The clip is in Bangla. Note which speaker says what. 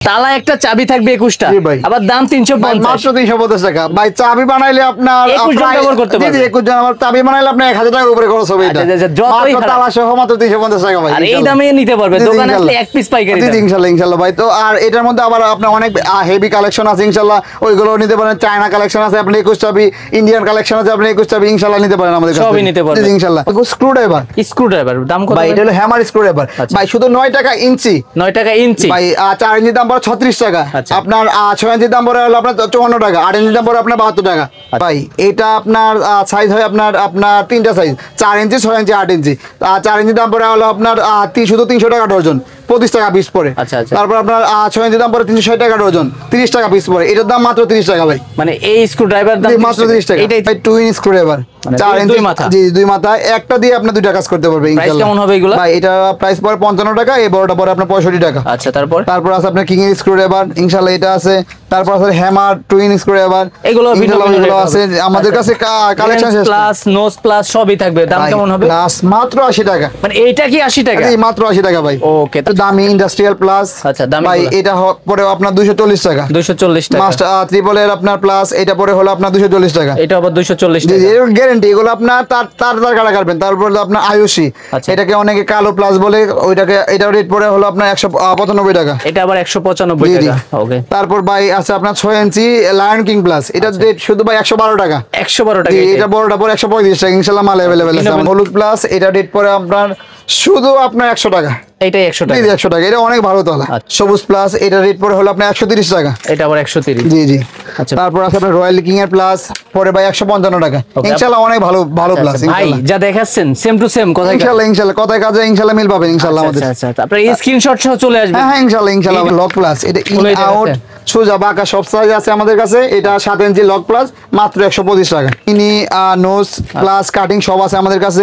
Speaker 1: তালা একটা চাবি থাকবে 21টা, আবার দাম 350,
Speaker 2: মাত্র 350 টাকা ভাই। চাবি বানাইলে আপনার
Speaker 1: 21 জন ব্যবহার করতে পারবে।
Speaker 2: 21 জন আমার চাবি বানাইলে আপনার 1000 টাকার উপরে খরচ হবে। এটা মাত্র তালা সহ মাত্র 350 টাকা ভাই।
Speaker 1: আর এই দামে নিতে পারবে দোকানে আসলে এক পিস পাইকারি দাম।
Speaker 2: ইনশাআল্লাহ ইনশাআল্লাহ ভাই। তো আর এটার মধ্যে আবার আপনার অনেক হেভি কালেকশন আছে ইনশাআল্লাহ, ওইগুলো নিতে পারেন। চায়না কালেকশন আছে আপনি 21 চাবি, ইন্ডিয়ান কালেকশন আছে আপনি 21 চাবি, ইনশাআল্লাহ নিতে পারেন আমাদের কাছে,
Speaker 1: সবই নিতে পারবেন
Speaker 2: ইনশাআল্লাহ। স্ক্রু ড্রাইভার
Speaker 1: দাম কত
Speaker 2: ভাই? এটা হলো হ্যামার স্ক্রু ড্রাইভার ভাই, শুধু 9 টাকা ইঞ্চি।
Speaker 1: 9 টাকা ইঞ্চি
Speaker 2: ভাই। 4 ইঞ্চি দাম পড়ে 36 টাকা। আপনার 6 ইঞ্চি দাম পড়ে হলো আপনার 54 টাকা, 8 ইঞ্চি দাম পড়ে আপনার 72 টাকা ভাই। এটা আপনার সাইজ হয় আপনার তিনটা সাইজ, 4 ইঞ্চি, 6 ইঞ্চি, 8 ইঞ্চি। 4 ইঞ্চি দাম পড়ে হলো আপনার শুধু 300 টাকা ডজন, 25 টাকা পিস পড়ে। তারপর আপনার 6 ইঞ্চি দাম পড়ে 360 টাকা ডজন, 30 টাকা পিস পড়ে। এটার দাম মাত্র 30 টাকা ভাই।
Speaker 1: মানে এই স্ক্রু ড্রাইভার দাম
Speaker 2: মাত্র 30 টাকা। এটাই ভাই টুইন স্ক্রু ড্রাইভার, 4 ইঞ্চি মাথা। জি, 2 মাথা, একটা দিয়ে আপনি দুইটা কাজ করতে পারবেন ইনশাআল্লাহ।
Speaker 1: প্রাইস কেমন হবে এগুলো
Speaker 2: ভাই? এটা প্রাইস পড়ে 55 টাকা, এই বড়টা পড়ে আপনার 65 টাকা।
Speaker 1: আচ্ছা, তারপর
Speaker 2: আছে আপনার কিং এর স্ক্রু ড্রাইভার ইনশাআল্লাহ, এটা আছে। তারপর আছে হ্যামার টুইন স্ক্রু ড্রাইভার,
Speaker 1: এগুলো
Speaker 2: আছে আমাদের কাছে কালেকশন
Speaker 1: প্লাস নোজ প্লাস সবই থাকবে। দাম কেমন হবে?
Speaker 2: প্লাস মাত্র 80 টাকা।
Speaker 1: মানে এইটা কি 80 টাকা?
Speaker 2: জি, মাত্র 80 টাকা ভাই।
Speaker 1: ওকে,
Speaker 2: তো দামি ইন্ডাস্ট্রিয়াল প্লাস।
Speaker 1: আচ্ছা, দামি
Speaker 2: ভাই এটা পড়ে আপনার 240 টাকা।
Speaker 1: 240 টাকা।
Speaker 2: মাস্টার ট্রিপল এর আপনার প্লাস, এটা পড়ে হলো আপনার 240 টাকা।
Speaker 1: এটা আবার 240 টাকা।
Speaker 2: জি, এর গ্যারান্টি। এগুলো আপনার তার কাটা কাটবেন। তারপর আপনার আয়ুষী, এটাকে অনেকে কালো প্লাস বলে, ওইটাকে এটা রেট পড়ে হলো আপনার 195 টাকা।
Speaker 1: এটা আবার 195 টাকা। ওকে।
Speaker 2: তারপর ভাই আছে আপনার 6 ইঞ্চি লায়ন কিং প্লাস, এটা রেট শুধু ভাই 112 টাকা।
Speaker 1: 112 টাকা।
Speaker 2: এটা বড়টা পড়ে 135 টাকা। ইনশাআল্লাহ মাল अवेलेबल আছে। হলুদ প্লাস, এটা রেট পড়ে আপনার শুধু আপনার 100 টাকা।
Speaker 1: এটাই 100 টাকা।
Speaker 2: 100 টাকা, এটা অনেক ভালো তালা। সবুজ প্লাস, এটা রেট পড়ে হলো আপনার 130 টাকা।
Speaker 1: এটা আবার 130।
Speaker 2: জি জি। আচ্ছা, তারপর আছে আপনার রয়্যাল কিং এর প্লাস, পরে ভাই 155 টাকা। ইনশাআল্লাহ অনেক ভালো প্লাস।
Speaker 1: ভাই যা দেখাচ্ছেন সেম টু সেম কথা।
Speaker 2: ইনশাআল্লাহ কথায় কাজে ইনশাআল্লাহ মিল পাবেন ইনশাআল্লাহ আমাদের।
Speaker 1: আচ্ছা, আপনার এই স্ক্রিনশট সহ চলে আসবে।
Speaker 2: হ্যাঁ ইনশাআল্লাহ। লক প্লাস, এটা ইন আউট সোজা বাঁকা সব সাইজ আছে আমাদের কাছে। এটা 7 ইঞ্চি লক প্লাস, মাত্র 125 টাকা। ইনি নোজ প্লাস কাটিং সব আছে আমাদের কাছে।